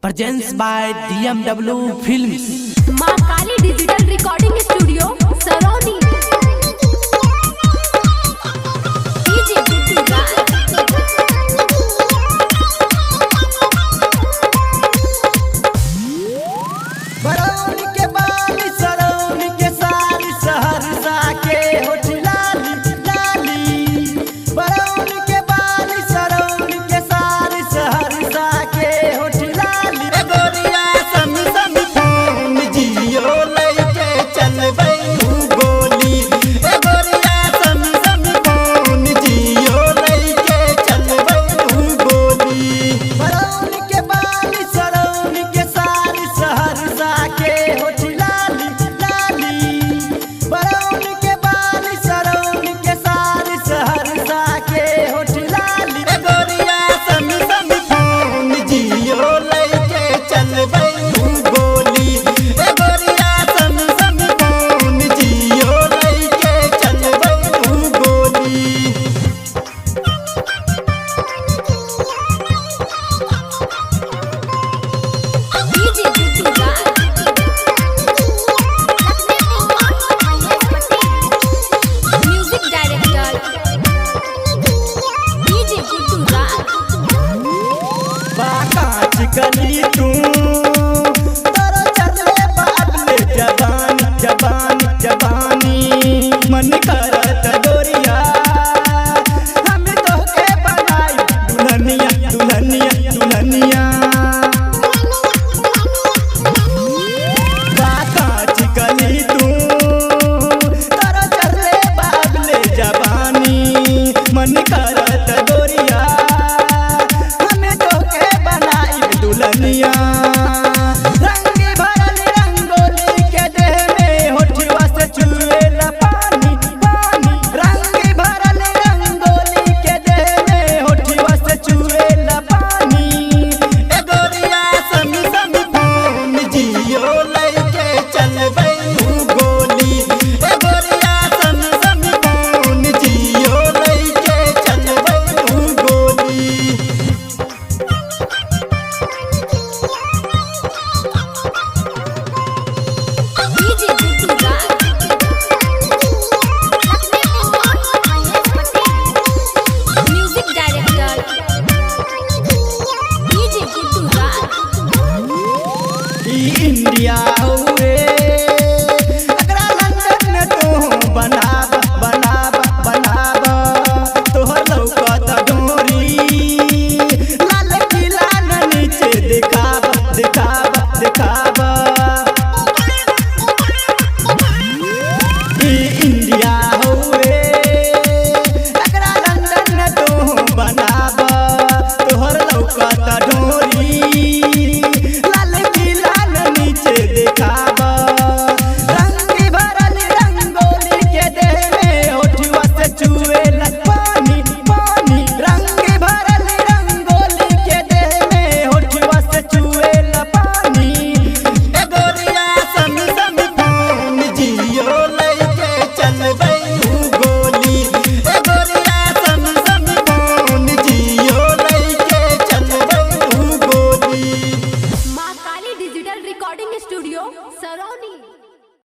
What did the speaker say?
Presents by DMW Films. Maa Kali digital recording studio Saroni. DJ Bittu Raj. Barauni के बाली सरोनी के सारी सहरसा के होठ लाली लाली। बरौनी के बाली सरोनी के सारी सहरसा के होठ लाली। ए गोरिया सम सम फोन जियो लइके चलबै गोली। ए गोरिया सम सम फोन जियो लइके चलबै गोली। बरौनी के बाली सरोनी के सारी सहरसा के होठ लाली लाली। बरौनी के बाली सरोनी के सारी सहरसा के होठ लाली। ए गोरिया सम सम फोन जियो लइके चलबै गोली। ए गोरिया सम सम फोन जियो लइके चलबै गोली। डीजे बिट्टू राज। म्यूजिक डायरेक्टर डीजे बिट्टू राज। बाकाच गली तू तोरो चले बाबले जवानी जवानी जवानी। मन करत गोरिया हम तोके बनाई दुल्हनिया दुल्हनिया दुल्हनिया। बाकाच गली तू तोरो चले बाबले जवानी। मन करत गोरिया हम तोके बनाई दुल्हनिया।